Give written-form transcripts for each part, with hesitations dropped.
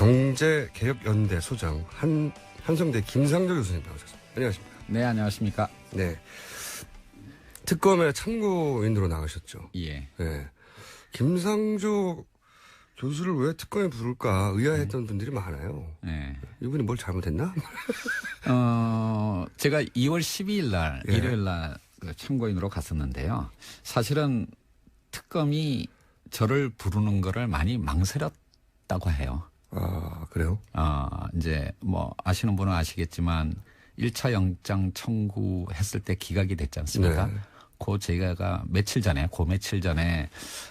경제개혁연대 소장 한성대 김상조 교수님 나오셨습니다. 안녕하십니까? 네, 안녕하십니까? 네. 특검에 참고인으로 나가셨죠? 예. 네. 김상조 교수를 왜 특검에 부를까 의아했던 분들이 많아요. 네. 이분이 뭘 잘못했나? 제가 2월 12일 날, 예. 일요일 날 참고인으로 갔었는데요. 사실은 특검이 저를 부르는 거를 많이 망설였다고 해요. 아, 그래요? 이제 뭐 아시는 분은 아시겠지만 1차 영장 청구했을 때 기각이 됐지 않습니까? 네. 제가 며칠 전에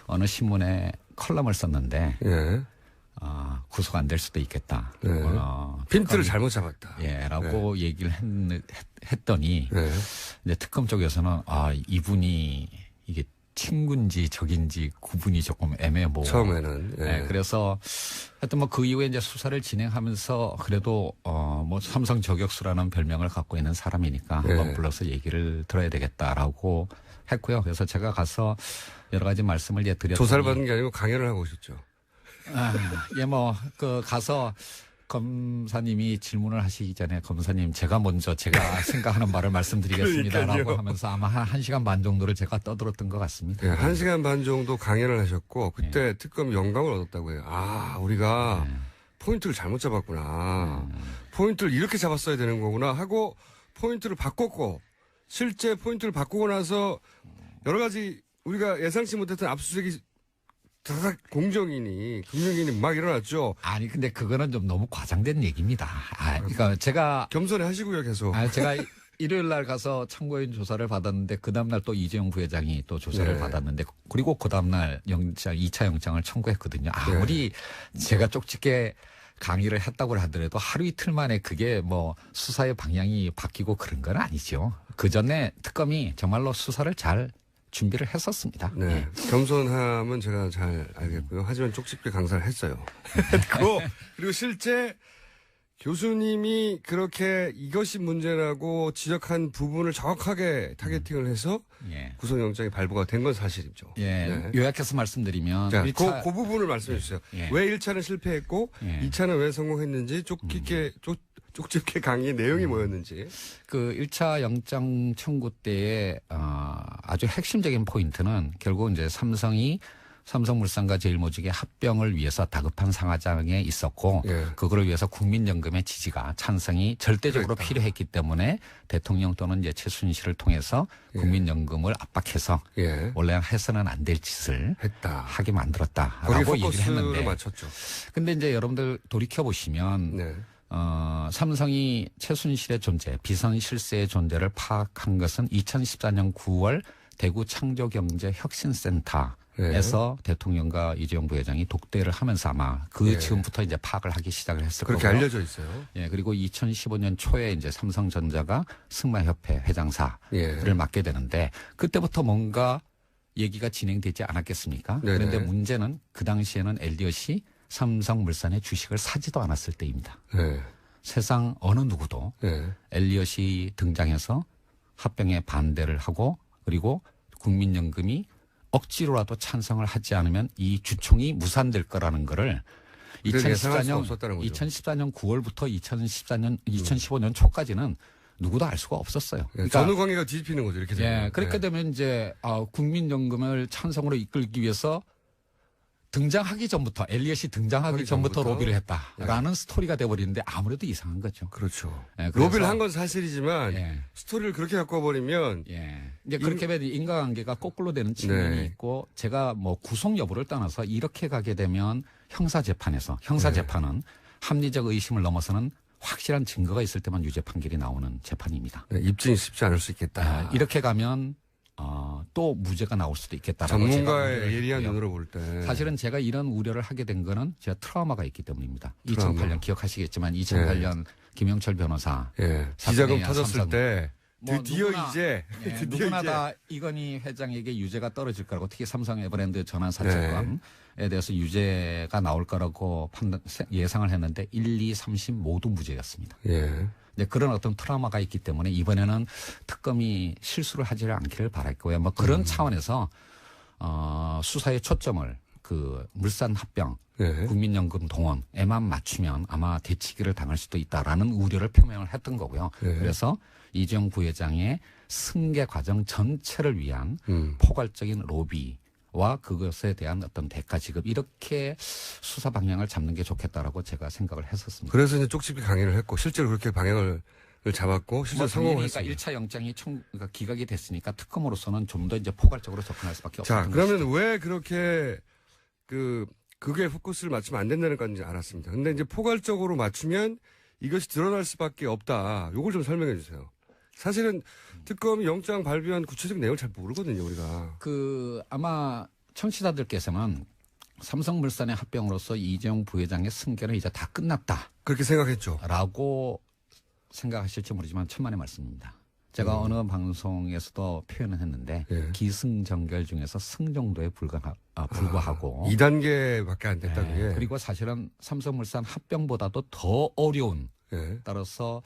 어느 신문에 컬럼을 썼는데, 예. 구속 안 될 수도 있겠다. 네. 핀트를 잘못 잡았다. 예, 라고 얘기를 했더니, 네. 이제 특검 쪽에서는, 이분이 이게 친구인지 적인지 구분이 조금 애매모호. 처음에는. 예. 네, 그래서 하여튼 뭐 그 이후에 이제 수사를 진행하면서 그래도 뭐 삼성 저격수라는 별명을 갖고 있는 사람이니까 예. 한번 불러서 얘기를 들어야 되겠다라고 했고요. 그래서 제가 가서 여러 가지 말씀을 드렸더니 조사를 받은 게 아니고 강연을 하고 오셨죠. 가서 검사님이 질문을 하시기 전에 검사님 제가 생각하는 말을 말씀드리겠습니다라고 하면서 아마 한 1시간 반 정도를 제가 떠들었던 것 같습니다. 네, 1시간 반 정도 강연을 하셨고 그때 특검이 영감을 얻었다고 해요. 우리가 포인트를 잘못 잡았구나. 포인트를 이렇게 잡았어야 되는 거구나 하고 포인트를 바꿨고 실제 포인트를 바꾸고 나서 여러 가지 우리가 예상치 못했던 압수수색이 다닥 금융인이 막 일어났죠. 아니 근데 그거는 좀 너무 과장된 얘기입니다. 그러니까 제가 겸손히 하시고요 계속. 제가 일요일 날 가서 참고인 조사를 받았는데 그 다음 날 또 이재용 부회장이 또 조사를 네. 받았는데 그리고 그 다음 날 2차 영장을 청구했거든요. 아무리 제가 쪽집게 강의를 했다고 하더라도 하루 이틀 만에 그게 뭐 수사의 방향이 바뀌고 그런 건 아니죠. 그 전에 특검이 정말로 수사를 잘 준비를 했었습니다. 네. 예. 겸손함은 제가 잘 알겠고요. 하지만 쪽집게 강사를 했어요. 그리고 실제 교수님이 그렇게 이것이 문제라고 지적한 부분을 정확하게 타겟팅을 해서 구속영장이 발부가 된 건 사실이죠. 예. 네. 요약해서 말씀드리면 자, 그 부분을 말씀해 주세요. 예. 왜 1차는 실패했고 2차는 왜 성공했는지 쪽집게 강의의 내용이 뭐였는지. 그 1차 영장 청구 때의 아주 핵심적인 포인트는 결국 이제 삼성물산과 제일모직의 합병을 위해서 다급한 상하장에 있었고 그거를 위해서 국민연금의 지지가 찬성이 절대적으로 필요했기 때문에 대통령 또는 이제 최순실을 통해서 국민연금을 압박해서 원래 해서는 안 될 짓을 하게 만들었다라고 얘기를 했는데. 맞췄죠. 근데 이제 여러분들 돌이켜 보시면 삼성이 최순실의 존재, 비선 실세의 존재를 파악한 것은 2014년 9월 대구 창조경제혁신센터에서 대통령과 이재용 부회장이 독대를 하면서 아마 즈음부터 이제 파악을 하기 시작을 했을 거고요. 그렇게 알려져 있어요. 예, 그리고 2015년 초에 이제 삼성전자가 승마협회 회장사를 맡게 되는데 그때부터 뭔가 얘기가 진행되지 않았겠습니까? 그런데 문제는 그 당시에는 엘리엇이 삼성물산의 주식을 사지도 않았을 때입니다. 세상 어느 누구도 엘리엇이 등장해서 합병에 반대를 하고 그리고 국민연금이 억지로라도 찬성을 하지 않으면 이 주총이 무산될 거라는 거를 2014년 9월부터 2015년 초까지는 누구도 알 수가 없었어요. 그러니까 전후 관계가 뒤집히는 거죠. 이렇게 되면. 그렇게 되면 이제 국민연금을 찬성으로 이끌기 위해서 등장하기 전부터 엘리엇이 등장하기 전부터 로비를 했다라는 스토리가 돼버리는데 아무래도 이상한 거죠. 그렇죠. 로비를 한 건 사실이지만 스토리를 그렇게 갖고 와버리면 이제 그렇게 되면 인과관계가 거꾸로 되는 측면이 있고 제가 뭐 구속 여부를 떠나서 이렇게 가게 되면 형사재판은 합리적 의심을 넘어서는 확실한 증거가 있을 때만 유죄 판결이 나오는 재판입니다. 입증이 쉽지 않을 수 있겠다. 이렇게 가면 또 무죄가 나올 수도 있겠다라고 전문가의 예리한 눈으로 볼 때 사실은 제가 이런 우려를 하게 된 거는 제가 트라우마가 있기 때문입니다. 2008년 기억하시겠지만 2008년 김영철 변호사 기자금 터졌을 때 드디어 누구나 다 이건희 회장에게 유죄가 떨어질 거라고 특히 삼성 에버랜드 전환 사채건에 대해서 유죄가 나올 거라고 예상을 했는데 1, 2, 3심 모두 무죄였습니다. 그런 어떤 트라우마가 있기 때문에 이번에는 특검이 실수를 하지 않기를 바랄 거예요. 뭐 그런 차원에서 수사의 초점을 그 물산 합병, 네. 국민연금 동원에만 맞추면 아마 대치기를 당할 수도 있다라는 우려를 표명을 했던 거고요. 네. 그래서 이재용 부회장의 승계 과정 전체를 위한 포괄적인 로비와 그것에 대한 어떤 대가 지급 이렇게 수사 방향을 잡는 게 좋겠다라고 제가 생각을 했었습니다. 그래서 이제 쪽집게 강행을 했고 실제로 그렇게 방향을 잡았고 실제로 성공을 했습니다. 1차 영장이 그러니까 기각이 됐으니까 특검으로서는 좀 더 이제 포괄적으로 접근할 수밖에 없습니다. 자, 그러면 것이죠. 왜 그렇게 그게 포커스를 맞추면 안 된다는 건지 알았습니다. 근데 이제 포괄적으로 맞추면 이것이 드러날 수밖에 없다. 요걸 좀 설명해 주세요. 사실은 특검이 영장 발부한 구체적인 내용을 잘 모르거든요, 우리가. 아마 청취자들께서는 삼성물산의 합병으로서 이재용 부회장의 승계는 이제 다 끝났다. 그렇게 생각했죠. 라고 생각하실지 모르지만 천만의 말씀입니다. 제가 어느 방송에서도 표현을 했는데 예. 기승전결 중에서 승 정도에 불과하고 2단계밖에 안 됐다고. 예. 그리고 사실은 삼성물산 합병보다도 더 어려운 예. 따라서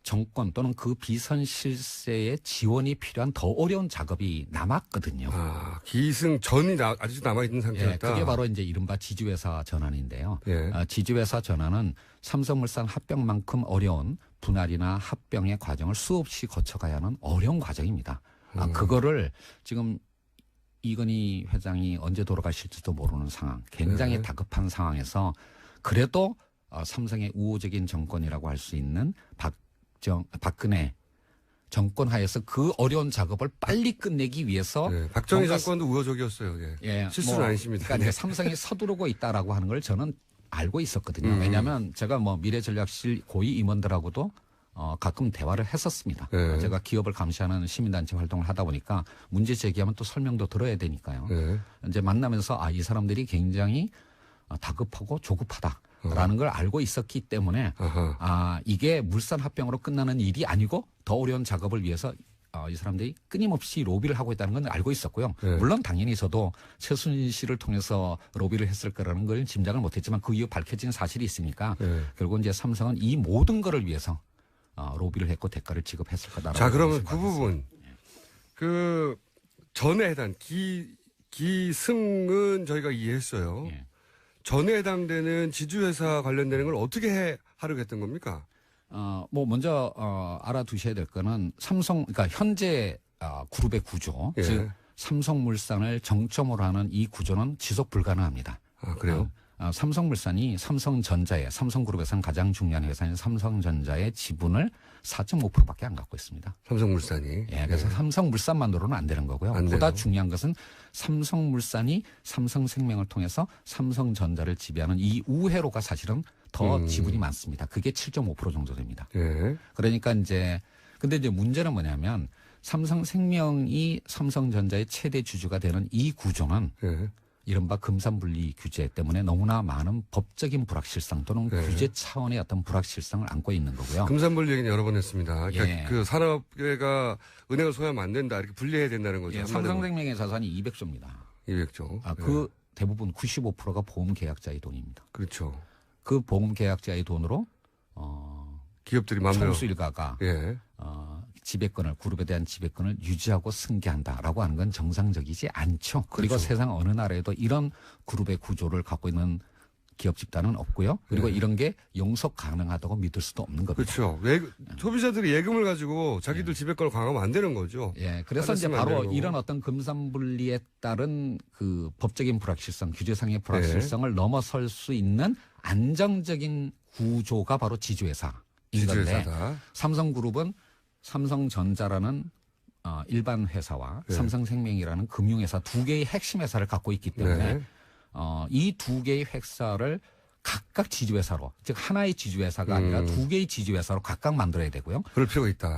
정권 또는 그 비선 실세에 지원이 필요한 더 어려운 작업이 남았거든요. 기승 전이 아직도 남아있는 상태였다. 예, 그게 바로 이제 이른바 지주회사 전환인데요. 예. 지주회사 전환은 삼성물산 합병만큼 어려운 분할이나 합병의 과정을 수없이 거쳐가야 하는 어려운 과정입니다. 그거를 지금 이건희 회장이 언제 돌아가실지도 모르는 상황, 굉장히 다급한 상황에서 그래도 삼성의 우호적인 정권이라고 할 수 있는 박근혜 정권 하에서 그 어려운 작업을 빨리 끝내기 위해서 박정희 정권도 우호적이었어요. 예. 실수는 아니십니다. 그러니까 삼성이 서두르고 있다라고 하는 걸 저는 알고 있었거든요. 왜냐하면 제가 미래전략실 고위 임원들하고도 가끔 대화를 했었습니다. 제가 기업을 감시하는 시민단체 활동을 하다 보니까 문제 제기하면 또 설명도 들어야 되니까요. 이제 만나면서 이 사람들이 굉장히 다급하고 조급하다라는 걸 알고 있었기 때문에 이게 물산 합병으로 끝나는 일이 아니고 더 어려운 작업을 위해서 이 사람들이 끊임없이 로비를 하고 있다는 건 알고 있었고요. 물론 당연히 저도 최순실을 통해서 로비를 했을 거라는 걸 짐작을 못했지만 그 이후 밝혀진 사실이 있으니까 결국 이제 삼성은 이 모든 거를 위해서 로비를 했고 대가를 지급했을 거다라고. 자, 그러면 그 부분 그 전에 해당 기승은 저희가 이해했어요. 예. 전에 해당되는 지주회사 관련되는 걸 어떻게 하려고 했던 겁니까? 먼저 알아두셔야 될 거는 그러니까 현재 그룹의 구조, 즉 삼성물산을 정점으로 하는 이 구조는 지속 불가능합니다. 그래요? 삼성물산이 삼성그룹에서는 가장 중요한 회사인 삼성전자의 지분을 4.5%밖에 안 갖고 있습니다. 삼성물산이. 예, 그래서 삼성물산만으로는 안 되는 거고요. 보다 중요한 것은 삼성물산이 삼성생명을 통해서 삼성전자를 지배하는 이 우회로가 사실은 더 지분이 많습니다. 그게 7.5% 정도 됩니다. 그러니까 근데 이제 문제는 뭐냐면 삼성생명이 삼성전자의 최대 주주가 되는 이 구조는 이른바 금산분리 규제 때문에 너무나 많은 법적인 불확실성 또는 규제 차원의 어떤 불확실성을 안고 있는 거고요. 금산분리 얘기는 여러 번 했습니다. 그러니까 그 산업계가 은행을 소유하면 안 된다. 이렇게 분리해야 된다는 거죠. 삼성생명의 자산이 200조입니다. 200조. 그 대부분 95%가 보험 계약자의 돈입니다. 그렇죠. 그 보험 계약자의 돈으로 기업들이 마음대로 총수 일가가 지배권을 그룹에 대한 지배권을 유지하고 승계한다라고 하는 건 정상적이지 않죠. 그리고 그렇죠. 세상 어느 나라에도 이런 그룹의 구조를 갖고 있는 기업 집단은 없고요. 그리고 이런 게 용서 가능하다고 믿을 수도 없는 겁니다. 그렇죠. 소비자들이 예금을 가지고 자기들 지배권을 강화하면 안 되는 거죠. 그래서 이제 바로 이런 어떤 금산분리에 따른 그 법적인 불확실성, 규제상의 불확실성을 넘어설 수 있는 안정적인 구조가 바로 지주회사인 건데 삼성그룹은 삼성전자라는 일반 회사와 삼성생명이라는 금융회사 두 개의 핵심 회사를 갖고 있기 때문에 이 두 개의 회사를 각각 지주회사로, 즉 하나의 지주회사가 아니라 두 개의 지주회사로 각각 만들어야 되고요. 그럴 필요가 있다.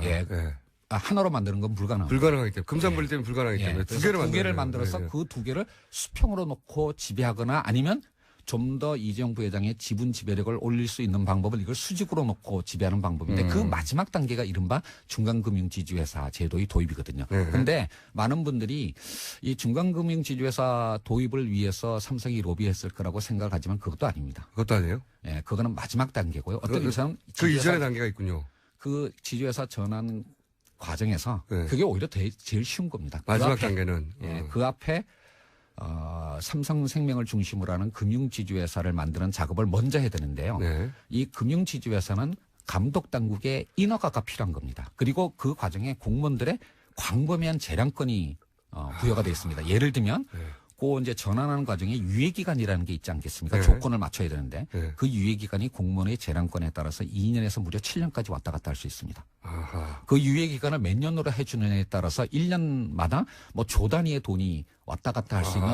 하나로 만드는 건 불가능하기 때문에 금산분리 때문에 불가능하기 때문에 두 개를 만들어서 그 두 개를 수평으로 놓고 지배하거나 아니면 좀 더 이재용 부회장의 지분 지배력을 올릴 수 있는 방법을 이걸 수직으로 놓고 지배하는 방법인데 그 마지막 단계가 이른바 중간금융지주회사 제도의 도입이거든요. 그런데 많은 분들이 이 중간금융지주회사 도입을 위해서 삼성이 로비했을 거라고 생각하지만 그것도 아닙니다. 그것도 아니에요? 그거는 마지막 단계고요. 어떤 의미에서는 그 이전의 단계가 있군요. 그 지주회사 전환 과정에서 그게 오히려 제일 쉬운 겁니다. 마지막 단계는. 그 앞에 삼성생명을 중심으로 하는 금융지주회사를 만드는 작업을 먼저 해야 되는데요. 네. 이 금융지주회사는 감독당국의 인허가가 필요한 겁니다. 그리고 그 과정에 공무원들의 광범위한 재량권이 부여가 되어 있습니다. 예를 들면 그 이제 전환하는 과정에 유예기간이라는 게 있지 않겠습니까? 네. 조건을 맞춰야 되는데 네. 그 유예기간이 공무원의 재량권에 따라서 2년에서 무려 7년까지 왔다 갔다 할 수 있습니다. 아하. 그 유예기간을 몇 년으로 해주느냐에 따라서 1년마다 뭐 조 단위의 돈이 왔다 갔다 할 수 있는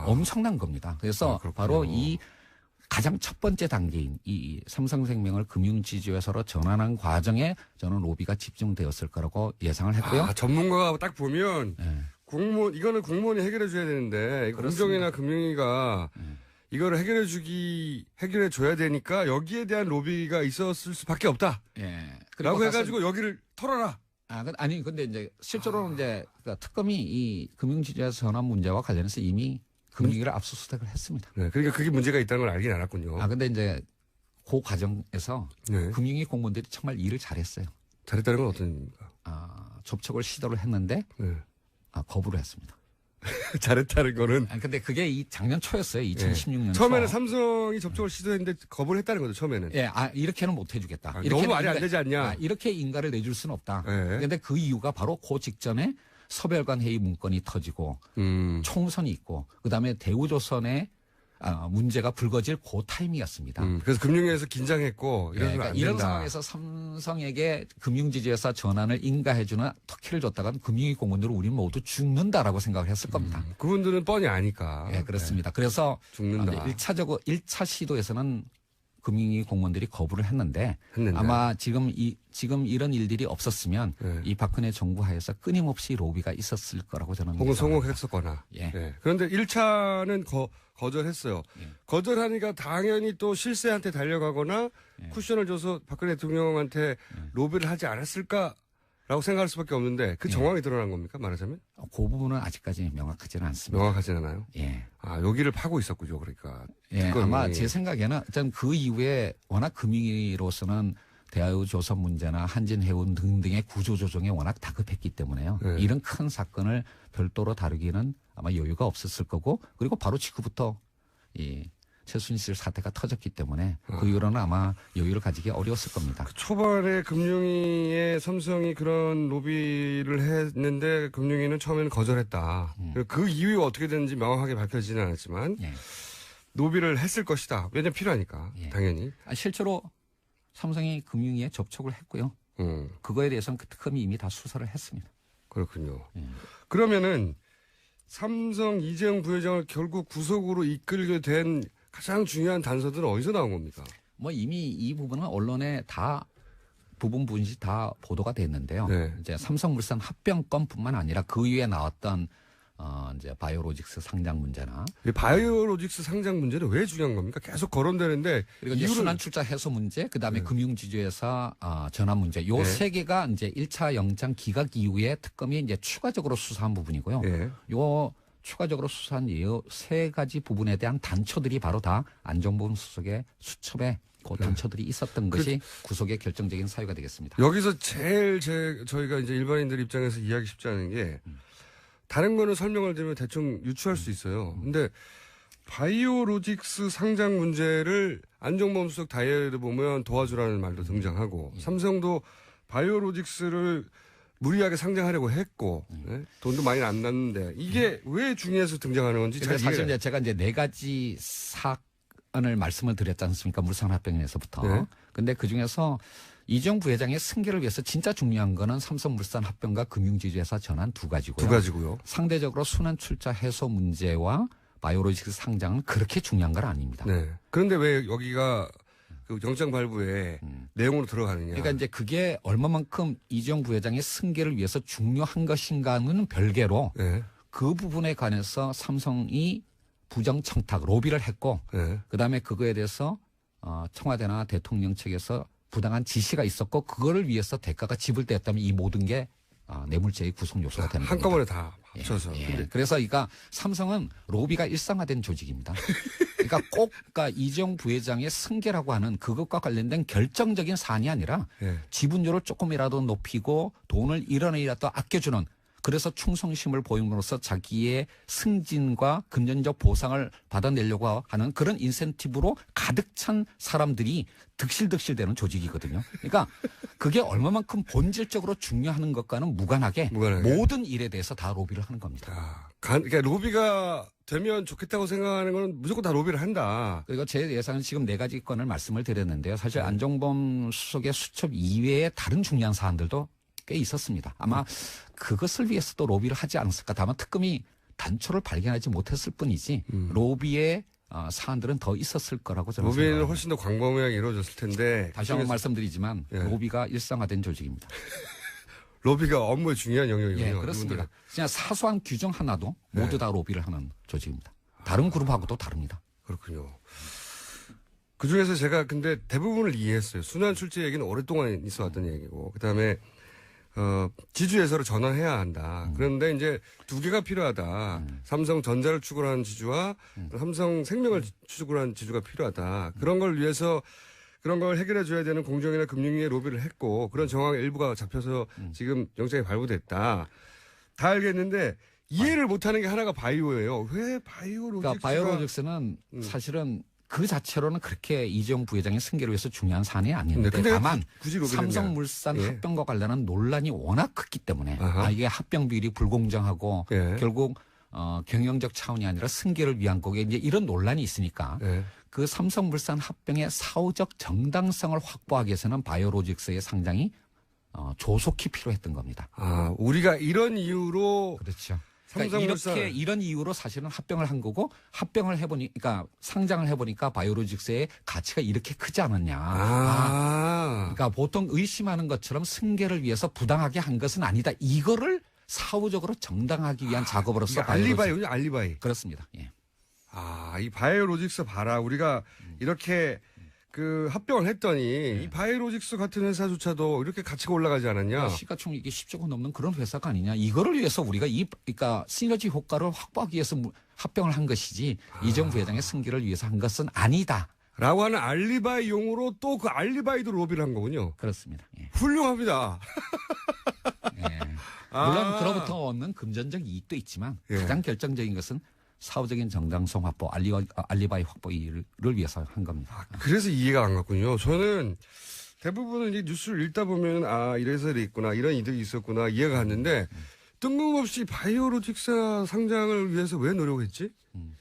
엄청난 겁니다. 그래서 바로 이 가장 첫 번째 단계인 이 삼성생명을 금융지주회사로 전환한 과정에 저는 로비가 집중되었을 거라고 예상을 했고요. 전문가가 딱 보면 네. 이거는 공무원이 해결해 줘야 되는데 공정이나 금융위가 이거를 해결해 줘야 되니까 여기에 대한 로비가 있었을 수밖에 없다. 예. 라고 해가지고 여기를 털어라. 아니 근데 이제 실제로는 이제 특검이 이 금융지주회사 전환 문제와 관련해서 이미 금융위를 압수수색을 했습니다. 네. 그러니까 그게 문제가 있다는 걸 알긴 알았군요. 근데 이제 그 과정에서 네. 금융위 공무원들이 정말 일을 잘했어요. 잘했다는 건 어떤 의미입니까? 접촉을 시도를 했는데 네. 거부를 했습니다. 잘했다는 거는. 근데 그게 이 작년 초였어요. 2016년 처음에는 삼성이 접촉을 시도했는데 거부를 했다는 거죠, 처음에는. 예, 이렇게는 못 해주겠다. 너무 말이 안 되지 않냐. 이렇게 인가를 내줄 수는 없다. 그런데 그 이유가 바로 그 직전에 서별관 회의 문건이 터지고 총선이 있고 그다음에 대우조선의 문제가 불거질 그 타임이었습니다. 그래서 금융위에서 긴장했고 그러니까 이런 상황에서 삼성에게 금융지주회사 전환을 인가해주는 터키를 줬다간 금융위 공무원들은 우리 모두 죽는다라고 생각을 했을 겁니다. 그분들은 뻔히 아니까. 네, 그렇습니다. 그래서 죽는다. 1차 시도에서는 금융위 공무원들이 거부를 했는데 아마 지금 이런 일들이 없었으면 네. 이 박근혜 정부 하에서 끊임없이 로비가 있었을 거라고 저는 혹은 성공했었거나. 예. 네. 그런데 1차는 거절했어요. 예. 거절하니까 당연히 또 실세한테 달려가거나 예. 쿠션을 줘서 박근혜 대통령한테 로비를 하지 않았을까라고 생각할 수밖에 없는데 그 정황이 드러난 겁니까? 말하자면? 그 부분은 아직까지 명확하지는 않습니다. 명확하지는 않아요? 예. 여기를 파고 있었군요. 그러니까. 예. 아마 제 생각에는 일단 그 이후에 워낙 금융위로서는 대우조선 문제나 한진해운 등등의 구조조정에 워낙 다급했기 때문에요. 네. 이런 큰 사건을 별도로 다루기는 아마 여유가 없었을 거고 그리고 바로 직후부터 이 최순실 사태가 터졌기 때문에 그 이후로는 아마 여유를 가지기 어려웠을 겁니다. 초반에 금융위에 삼성이 그런 로비를 했는데 금융위는 처음에는 거절했다. 그 이유가 어떻게 됐는지 명확하게 밝혀지지는 않았지만 예. 로비를 했을 것이다. 왜냐하면 필요하니까 예. 당연히. 실제로 삼성이 금융위에 접촉을 했고요. 그거에 대해서는 그 특검이 이미 다 수사를 했습니다. 그렇군요. 그러면은 삼성 이재용 부회장을 결국 구속으로 이끌게 된 가장 중요한 단서들은 어디서 나온 겁니까? 이미 이 부분은 언론에 다 부분씩 다 보도가 됐는데요. 네. 이제 삼성물산 합병건뿐만 아니라 그 이후에 나왔던 이제 바이오로직스 상장 문제나. 바이오로직스 상장 문제는 왜 중요한 겁니까? 계속 거론되는데. 그리고 이제 순환출자 해소 문제, 그 다음에 금융지주회사 전환 문제. 요 세 개가 이제 1차 영장 기각 이후에 특검이 이제 추가적으로 수사한 부분이고요. 요 추가적으로 수사한 이 세 가지 부분에 대한 단초들이 바로 다 안종범 수석의 수첩에 그 단초들이 있었던 것이 구속의 결정적인 사유가 되겠습니다. 여기서 제일 저희가 이제 일반인들 입장에서 이해하기 쉽지 않은 게 다른 거는 설명을 드리면 대충 유추할 수 있어요. 근데 바이오로직스 상장 문제를 안종범 수석 다이어리를 보면 도와주라는 말도 등장하고 삼성도 바이오로직스를 무리하게 상장하려고 했고 돈도 많이 안 났는데 이게 왜 중요해서 등장하는 건지 잘 사실 이제 제가 이제 네 가지 사안을 말씀을 드렸지 않습니까? 물산합병에서부터. 근데 그 중에서 이재용 부회장의 승계를 위해서 진짜 중요한 거는 삼성물산 합병과 금융지주회사 전환 두 가지고요. 상대적으로 순환출자 해소 문제와 바이오로직스 상장은 그렇게 중요한 건 아닙니다. 네. 그런데 왜 여기가 그 영장 발부에 내용으로 들어가느냐. 그러니까 이제 그게 얼마만큼 이재용 부회장의 승계를 위해서 중요한 것인가는 별개로 그 부분에 관해서 삼성이 부정청탁, 로비를 했고 그다음에 그거에 대해서 청와대나 대통령 측에서 부당한 지시가 있었고 그거를 위해서 대가가 지불되었다면 이 모든 게 뇌물죄의 구성 요소가 되는 겁니다. 한꺼번에 다 합쳐서. 그래서 그러니까 삼성은 로비가 일상화된 조직입니다. 그러니까 꼭 이재용 부회장의 승계라고 하는 그것과 관련된 결정적인 사안이 아니라 지분율을 조금이라도 높이고 돈을 1원이라도 아껴주는 그래서 충성심을 보임으로써 자기의 승진과 금전적 보상을 받아내려고 하는 그런 인센티브로 가득 찬 사람들이 득실득실되는 조직이거든요. 그러니까 그게 얼마만큼 본질적으로 중요한 것과는 무관하게 모든 일에 대해서 다 로비를 하는 겁니다. 그러니까 로비가 되면 좋겠다고 생각하는 건 무조건 다 로비를 한다. 그리고 제 예상은 지금 4가지 건을 말씀을 드렸는데요. 사실 안종범 수석의 수첩 이외에 다른 중요한 사안들도 꽤 있었습니다. 아마 그것을 위해서도 로비를 하지 않았을까. 다만 특검이 단초를 발견하지 못했을 뿐이지 로비의 사안들은 더 있었을 거라고 저는 로비는 생각합니다. 훨씬 더 광범위하게 이루어졌을 텐데. 다시 한번 말씀드리지만 로비가 일상화된 조직입니다. 로비가 업무의 중요한 영역이군요. 예, 그렇습니다. 그냥 사소한 규정 하나도 모두 다 로비를 하는 조직입니다. 다른 그룹하고도 다릅니다. 그렇군요. 그중에서 제가 근데 대부분을 이해했어요. 순환 출제 얘기는 오랫동안 있어 왔던 얘기고 그다음에 지주회사로 전환해야 한다. 그런데 이제 2개가 필요하다. 삼성전자를 추구하는 지주와 삼성생명을 추구하는 지주가 필요하다. 그런 걸 위해서 그런 걸 해결해 줘야 되는 공정이나 금융위에 로비를 했고 그런 정황의 일부가 잡혀서 지금 영장이 발부됐다. 다 알겠는데 이해를 못하는 게 하나가 바이오예요. 왜 바이오로직스가. 그러니까 바이오로직스는 사실은 그 자체로는 그렇게 이재용 부회장의 승계를 위해서 중요한 사안이 아닌데 다만 삼성물산 합병과 관련한 논란이 워낙 컸기 때문에 이게 합병 비율이 불공정하고 결국 경영적 차원이 아니라 승계를 위한 거게 이제 이런 논란이 있으니까 그 삼성물산 합병의 사후적 정당성을 확보하기 위해서는 바이오로직스의 상장이 조속히 필요했던 겁니다. 우리가 이런 이유로 그렇죠. 그러니까 이런 이유로 사실은 합병을 한 거고 합병을 해보니까 상장을 해보니까 바이오로직스의 가치가 이렇게 크지 않았냐. 그러니까 보통 의심하는 것처럼 승계를 위해서 부당하게 한 것은 아니다. 이거를 사후적으로 정당하기 위한 작업으로서 알리바이군요. 알리바이. 그렇습니다. 예. 이 바이오로직스 봐라. 우리가 이렇게 그 합병을 했더니 이 바이오로직스 같은 회사조차도 이렇게 가치가 올라가지 않았냐. 시가총액이 10조가 넘는 그런 회사가 아니냐. 이거를 위해서 우리가 그러니까 시너지 효과를 확보하기 위해서 합병을 한 것이지 이재용 부회장의 승계를 위해서 한 것은 아니다. 라고 하는 알리바이 용으로 또 그 알리바이도 로비를 한 거군요. 그렇습니다. 예. 훌륭합니다. 예. 물론 그로부터 얻는 금전적 이익도 있지만 가장 결정적인 것은 사후적인 정당성 확보, 알리바이 확보를 위해서 한 겁니다. 그래서 이해가 안 갔군요. 저는 대부분은 이제 뉴스를 읽다 보면 이래서 있구나, 이런 이득이 있었구나 이해가 갔는데 뜬금없이 바이오로직스 상장을 위해서 왜 노력했지?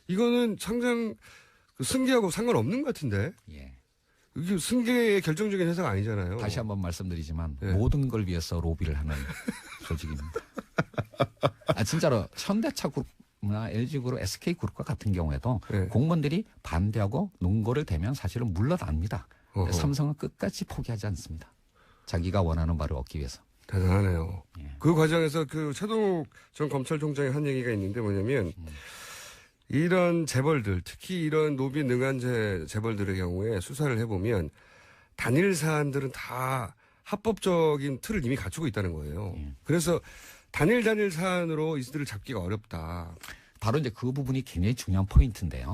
이거는 상장 승계하고 상관없는 것 같은데. 예. 이게 승계의 결정적인 회사가 아니잖아요. 다시 한번 말씀드리지만 모든 걸 위해서 로비를 하는 조직입니다. 진짜로 현대차 그룹이나 LG그룹, SK그룹과 같은 경우에도 공무원들이 반대하고 논거를 대면 사실은 물러납니다. 삼성은 끝까지 포기하지 않습니다. 자기가 원하는 바를 얻기 위해서. 대단하네요. 그 과정에서 그 최동욱 전 검찰총장이 한 얘기가 있는데 뭐냐면 이런 재벌들, 특히 이런 로비 능한 재벌들의 경우에 수사를 해보면 단일 사안들은 다 합법적인 틀을 이미 갖추고 있다는 거예요. 그래서 단일 사안으로 이들을 잡기가 어렵다. 바로 이제 그 부분이 굉장히 중요한 포인트인데요.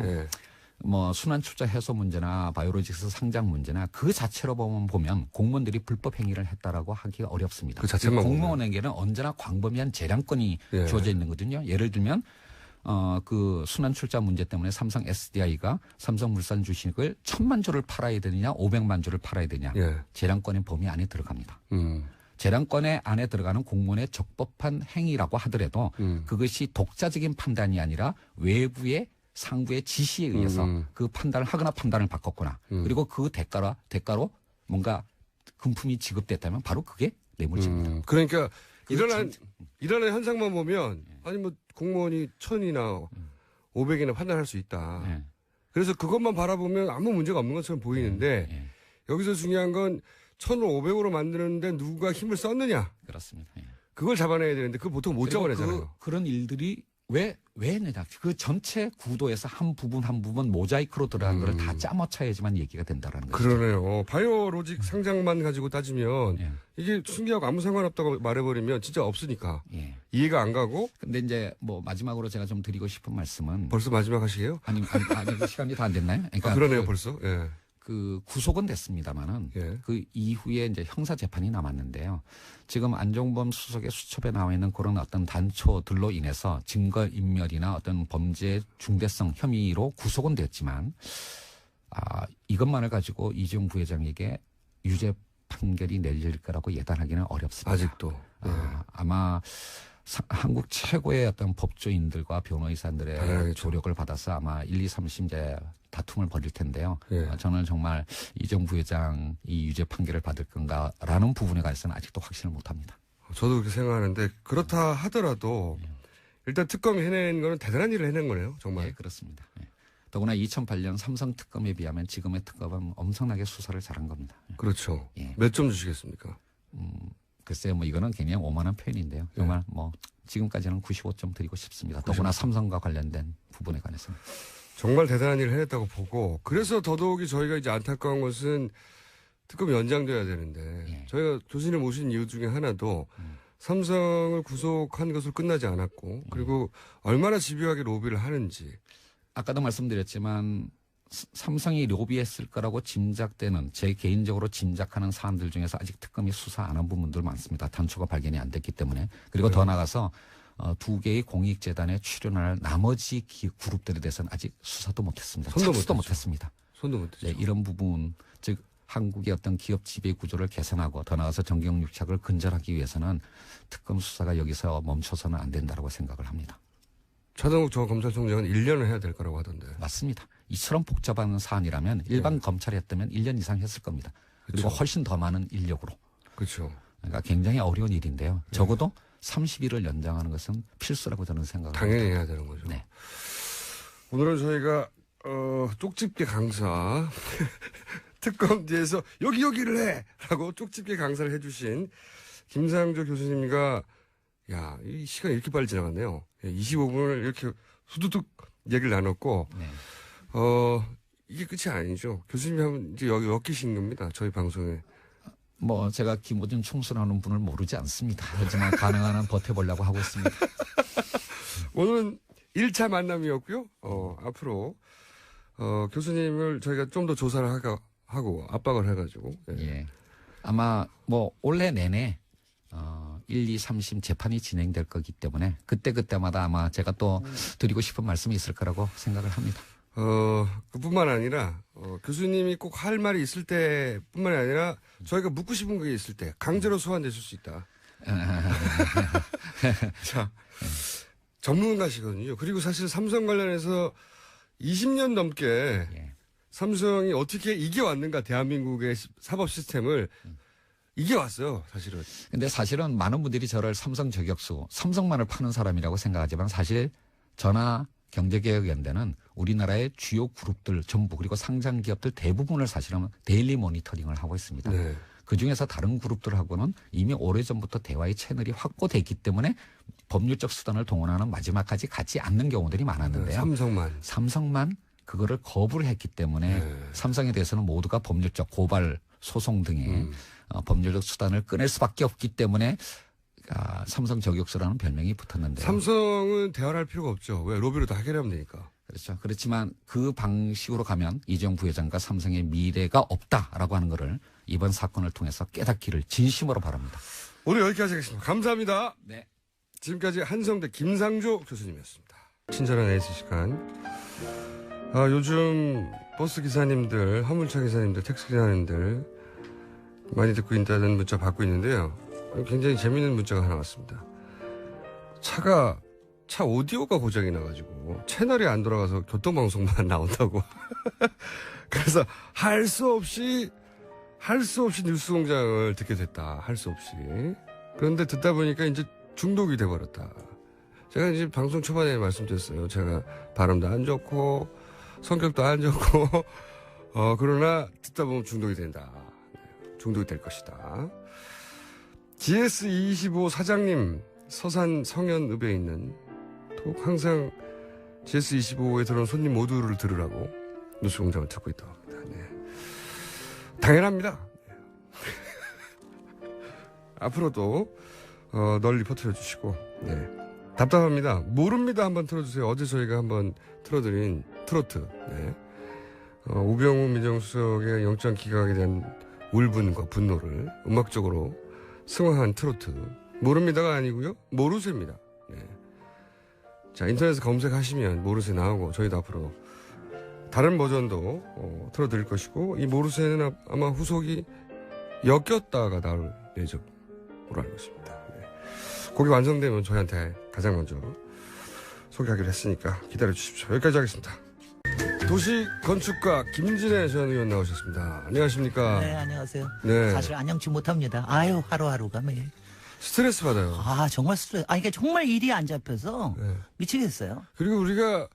뭐 순환출자 해소 문제나 바이오로직스 상장 문제나 그 자체로 보면 공무원들이 불법 행위를 했다라고 하기가 어렵습니다. 그 자체만 공무원에게는 언제나 광범위한 재량권이 주어져 있는 거거든요. 예를 들면 그 순환출자 문제 때문에 삼성 SDI가 삼성물산 주식을 1,000만 주를 팔아야 되느냐 500만 주를 팔아야 되느냐 재량권의 범위 안에 들어갑니다. 재량권의 안에 들어가는 공무원의 적법한 행위라고 하더라도 그것이 독자적인 판단이 아니라 외부의 상부의 지시에 의해서 그 판단을 하거나 판단을 바꿨거나 그리고 그 대가로 뭔가 금품이 지급됐다면 바로 그게 뇌물죄입니다. 그러니까 일어난 현상만 보면 아니 뭐 공무원이 1,000이나 500이나 판단할 수 있다. 그래서 그것만 바라보면 아무 문제가 없는 것처럼 보이는데 여기서 중요한 건 1,000을 500으로 만드는데 누가 힘을 썼느냐. 그렇습니다. 그걸 잡아내야 되는데 그걸 보통 못 잡아내잖아요. 그런 일들이 왜 했느냐. 그 전체 구도에서 한 부분 모자이크로 들어간 걸 다 짜맞춰야지만 얘기가 된다라는 거죠. 그러네요. 바이오로직 상장만 가지고 따지면 이게 승계하고 아무 상관없다고 말해버리면 진짜 없으니까 이해가 안 가고. 근데 이제 뭐 마지막으로 제가 좀 드리고 싶은 말씀은 벌써 마지막 하시게요? 아니 시간이 다 안 됐나요? 그러니까 그러네요 벌써. 그 구속은 됐습니다만은 그 이후에 이제 형사 재판이 남았는데요. 지금 안종범 수석의 수첩에 나와 있는 그런 어떤 단초들로 인해서 증거 인멸이나 어떤 범죄 중대성 혐의로 구속은 됐지만 이것만을 가지고 이재용 부회장에게 유죄 판결이 내릴 거라고 예단하기는 어렵습니다. 아직도. 아마 한국 최고의 어떤 법조인들과 변호사들의 조력을 받아서 아마 1, 2, 3심 이제 다툼을 벌일 텐데요. 저는 정말 이재용 부회장이 유죄 판결을 받을 건가라는 부분에 관해서는 아직도 확신을 못합니다. 저도 그렇게 생각하는데 그렇다 하더라도 일단 특검이 해낸 거는 대단한 일을 해낸 거네요. 정말. 네, 그렇습니다. 더구나 2008년 삼성 특검에 비하면 지금의 특검은 엄청나게 수사를 잘한 겁니다. 그렇죠. 몇 점 주시겠습니까? 글쎄요, 뭐 이거는 굉장히 오만한 표현인데요. 정말 뭐 지금까지는 95점 드리고 싶습니다. 더구나 삼성과 관련된 부분에 관해서는. 정말 대단한 일을 해냈다고 보고 그래서 더더욱이 저희가 이제 안타까운 것은 특검이 연장돼야 되는데 저희가 교수님 모신 이유 중에 하나도 삼성을 구속한 것으로 끝나지 않았고 그리고 얼마나 집요하게 로비를 하는지 아까도 말씀드렸지만 삼성이 로비했을 거라고 짐작되는 제 개인적으로 짐작하는 사안들 중에서 아직 특검이 수사 안 한 부분들 많습니다. 단초가 발견이 안 됐기 때문에. 그리고 더 나아가서 두 개의 공익재단에 출연할 나머지 그룹들에 대해서는 아직 수사도 못했습니다. 착수도 못했습니다. 손도 못했죠. 네, 이런 부분 즉 한국의 어떤 기업 지배 구조를 개선하고 더 나아가서 정경유착을 근절하기 위해서는 특검 수사가 여기서 멈춰서는 안 된다고 생각을 합니다. 차동욱 전 검찰총장은 1년을 해야 될 거라고 하던데. 맞습니다. 이처럼 복잡한 사안이라면 일반 검찰이 했다면 1년 이상 했을 겁니다. 그리고 훨씬 더 많은 인력으로. 그렇죠. 그러니까 굉장히 어려운 일인데요. 적어도 30일을 연장하는 것은 필수라고 저는 생각합니다. 당연히 해야 되는 거죠. 네. 오늘은 저희가 쪽집게 강사 특검지에서 여기를 해! 라고 쪽집게 강사를 해주신 김상조 교수님과 이 시간이 이렇게 빨리 지나갔네요. 25분을 이렇게 후두둑 얘기를 나눴고 이게 끝이 아니죠. 교수님이 하면 이제 여기 엮이신 겁니다. 저희 방송에. 뭐 제가 김어준 총수라는 분을 모르지 않습니다. 하지만 가능한 한 버텨보려고 하고 있습니다. 오늘은 1차 만남이었고요. 앞으로 교수님을 저희가 좀 더 조사를 하고 압박을 해가지고. 아마 뭐 올해 내내 1, 2, 3심 재판이 진행될 거기 때문에 그때마다 아마 제가 또 드리고 싶은 말씀이 있을 거라고 생각을 합니다. 그뿐만 아니라 교수님이 꼭 할 말이 있을 때뿐만 아니라 저희가 묻고 싶은 게 있을 때 강제로 소환되실 수 있다. 자, 전문가시거든요. 그리고 사실 삼성 관련해서 20년 넘게 삼성이 어떻게 이겨왔는가 대한민국의 사법 시스템을 이겨왔어요, 사실은. 근데 사실은 많은 분들이 저를 삼성 저격수, 삼성만을 파는 사람이라고 생각하지만 사실 저나 경제개혁연대는 우리나라의 주요 그룹들 전부 그리고 상장 기업들 대부분을 사실은 데일리 모니터링을 하고 있습니다. 그중에서 다른 그룹들하고는 이미 오래전부터 대화의 채널이 확보됐기 때문에 법률적 수단을 동원하는 마지막까지 가지 않는 경우들이 많았는데요. 삼성만 그거를 거부를 했기 때문에 삼성에 대해서는 모두가 법률적 고발, 소송 등의 법률적 수단을 꺼낼 수밖에 없기 때문에 삼성 저격수라는 별명이 붙었는데요. 삼성은 대화를 할 필요가 없죠. 왜? 로비로 다 해결하면 되니까. 그렇죠. 그렇지만 그 방식으로 가면 이재용 부회장과 삼성의 미래가 없다라고 하는 것을 이번 사건을 통해서 깨닫기를 진심으로 바랍니다. 오늘 여기까지 하겠습니다. 감사합니다. 네. 지금까지 한성대 김상조 교수님이었습니다. 친절한 에이스 시간. 요즘 버스 기사님들, 화물차 기사님들, 택시 기사님들 많이 듣고 있다는 문자 받고 있는데요. 굉장히 재미있는 문자가 하나 왔습니다. 차 오디오가 고장이 나가지고 채널이 안 돌아가서 교통방송만 나온다고. 그래서 할 수 없이 뉴스공장을 듣게 됐다. 할 수 없이. 그런데 듣다 보니까 이제 중독이 돼버렸다. 제가 이제 방송 초반에 말씀드렸어요. 제가 발음도 안 좋고 성격도 안 좋고 그러나 듣다 보면 중독이 된다. 중독이 될 것이다. GS25 사장님 서산 성현읍에 있는 항상 GS25에 들어온 손님 모두를 들으라고 뉴스공장을 듣고 있다고 합니다. 네. 당연합니다. 네. 앞으로도 널리 퍼뜨려 주시고 네. 답답합니다. 모릅니다 한번 틀어주세요. 어제 저희가 한번 틀어드린 트로트 네. 우병우 민정수석의 영장 기각에 대한 울분과 분노를 음악적으로 승화한 트로트. 모릅니다가 아니고요. 모르쇠입니다. 네. 자, 인터넷에 검색하시면 모르쇠 나오고 저희도 앞으로 다른 버전도 틀어드릴 것이고 이 모르쇠는 아마 후속이 엮였다가 나올 예정으로 알고 있습니다. 네. 곡이 완성되면 저희한테 가장 먼저 소개하기로 했으니까 기다려 주십시오. 여기까지 하겠습니다. 도시건축가 김진애 전 의원 나오셨습니다. 안녕하십니까? 네, 안녕하세요. 네. 사실 안녕치 못합니다. 아유, 하루하루가 매일. 스트레스 받아요. 아, 정말 스트레스. 이게 정말 일이 안 잡혀서 네. 미치겠어요. 그리고 우리가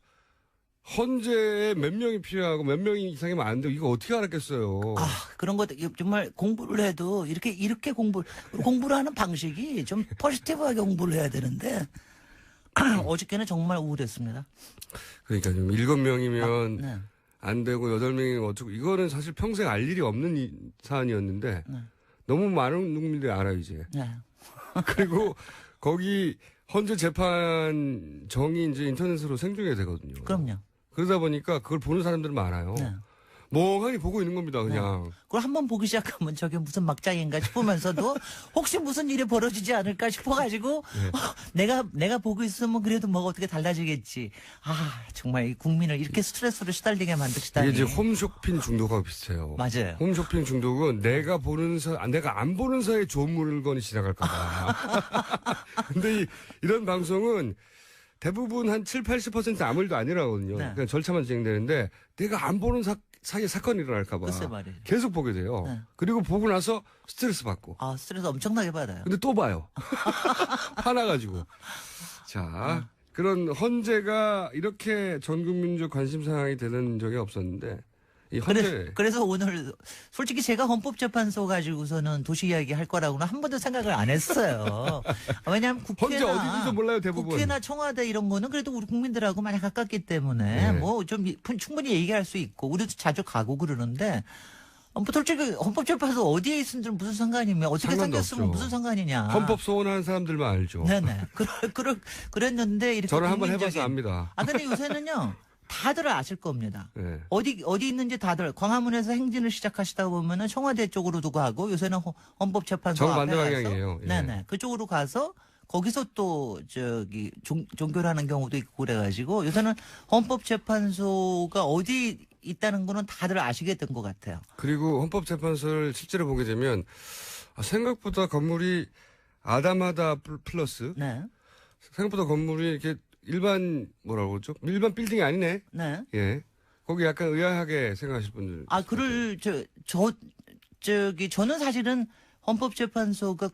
헌재에 몇 명이 필요하고 몇 명이 이상이면 안 돼요. 이거 어떻게 알았겠어요. 그런 것도 정말 공부를 해도 이렇게 공부를 하는 방식이 좀 포지티브하게 공부를 해야 되는데 어저께는 정말 우울했습니다. 그러니까 좀 7명이면 네. 안 되고 8명이면 어쩌고 이거는 사실 평생 알 일이 없는 사안이었는데 네. 너무 많은 국민들이 알아요 이제. 네. 그리고 거기 헌재 재판 정이 이제 인터넷으로 생중계 되거든요. 그럼요. 그러다 보니까 그걸 보는 사람들은 많아요. 네. 멍하니 보고 있는 겁니다, 그냥. 네. 그걸 한번 보기 시작하면 저게 무슨 막장인가 싶으면서도 혹시 무슨 일이 벌어지지 않을까 싶어가지고 내가 보고 있으면 그래도 뭐가 어떻게 달라지겠지. 정말 이 국민을 이렇게 스트레스로 시달리게 만드시다니. 이게 이제 홈쇼핑 중독하고 비슷해요. 맞아요. 홈쇼핑 중독은 내가 안 보는 사이에 좋은 물건이 지나갈까봐. 근데 이런 방송은 대부분 한 7, 80% 아무 일도 아니라거든요. 네. 그냥 절차만 진행되는데 내가 안 보는 사이에 사건이 일어날까봐 글쎄 말이에요. 계속 보게 돼요. 네. 그리고 보고 나서 스트레스 받고. 스트레스 엄청나게 받아요. 근데 또 봐요. 화나가지고. 자, 그런 헌재가 이렇게 전 국민적 관심 사항이 되는 적이 없었는데 이 헌재. 그래서 오늘 솔직히 제가 헌법재판소 가지고서는 도시 이야기 할 거라고는 한 번도 생각을 안 했어요. 왜냐하면 헌재 어디인지도 몰라요 대부분. 국회나 청와대 이런 거는 그래도 우리 국민들하고 많이 가깝기 때문에 네. 뭐 좀 충분히 얘기할 수 있고 우리도 자주 가고 그러는데 뭐 솔직히 헌법재판소 어디에 있는지 무슨 상관이면 어떻게 생겼으면 없죠. 무슨 상관이냐. 헌법 소원하는 사람들만 알죠. 네네. 그랬는데 이렇게 저는 한번 국민적인- 해봐서 압니다. 근데 요새는요. 다들 아실 겁니다. 네. 어디 있는지 다들 광화문에서 행진을 시작하시다 보면은 청와대 쪽으로도 가고 요새는 헌법재판소 앞에 정반대 가서 방향이에요. 예. 네네 그쪽으로 가서 거기서 또 종교를 하는 경우도 있고 그래가지고 요새는 헌법재판소가 어디 있다는 거는 다들 아시게 된 것 같아요. 그리고 헌법재판소를 실제로 보게 되면 생각보다 건물이 아담하다 플러스 네. 생각보다 건물이 이렇게 일반 뭐라고 그러죠? 일반 빌딩이 아니네. 네. 예. 거기 약간 의아하게 생각하실 분들. 저는 사실은 헌법재판소가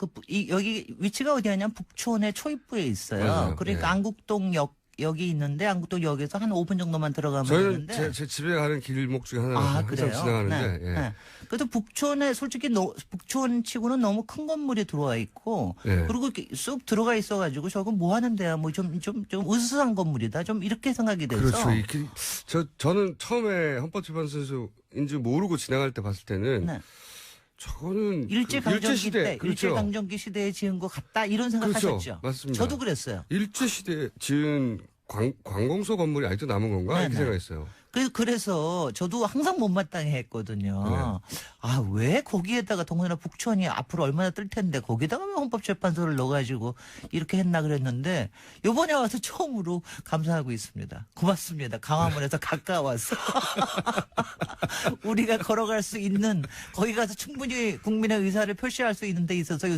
여기 위치가 어디냐면 북촌의 초입부에 있어요. 맞아요. 그러니까 예. 안국동역이 있는데 안국동역에서 한 5분 정도만 들어가면 저희는 되는데. 제 집에 가는 길목 중에 하나라서 항상 그래요? 지나가는데. 네. 예. 네. 그래도 북촌에 솔직히 북촌치고는 너무 큰 건물이 들어와 있고 예. 그리고 이렇게 쑥 들어가 있어가지고 저건 뭐 하는 데야 뭐 좀 으스스한 건물이다 좀 이렇게 생각이 돼서. 그렇죠. 저는 처음에 헌법재판소인지 모르고 지나갈 때 봤을 때는 네. 저거는 일제강점기 때, 그렇죠. 일제강점기 시대에 지은 것 같다 이런 생각하셨죠? 그렇죠. 맞습니다. 저도 그랬어요. 일제시대에 지은 관공서 건물이 아직도 남은 건가? 이렇게 네네. 생각했어요. 그래서 저도 항상 못마땅해 했거든요. 왜 거기에다가 동네나 북촌이 앞으로 얼마나 뜰 텐데 거기다가 왜 헌법재판소를 넣어가지고 이렇게 했나 그랬는데 요번에 와서 처음으로 감사하고 있습니다. 고맙습니다. 강화문에서 가까워서 우리가 걸어갈 수 있는 거기 가서 충분히 국민의 의사를 표시할 수 있는 데 있어서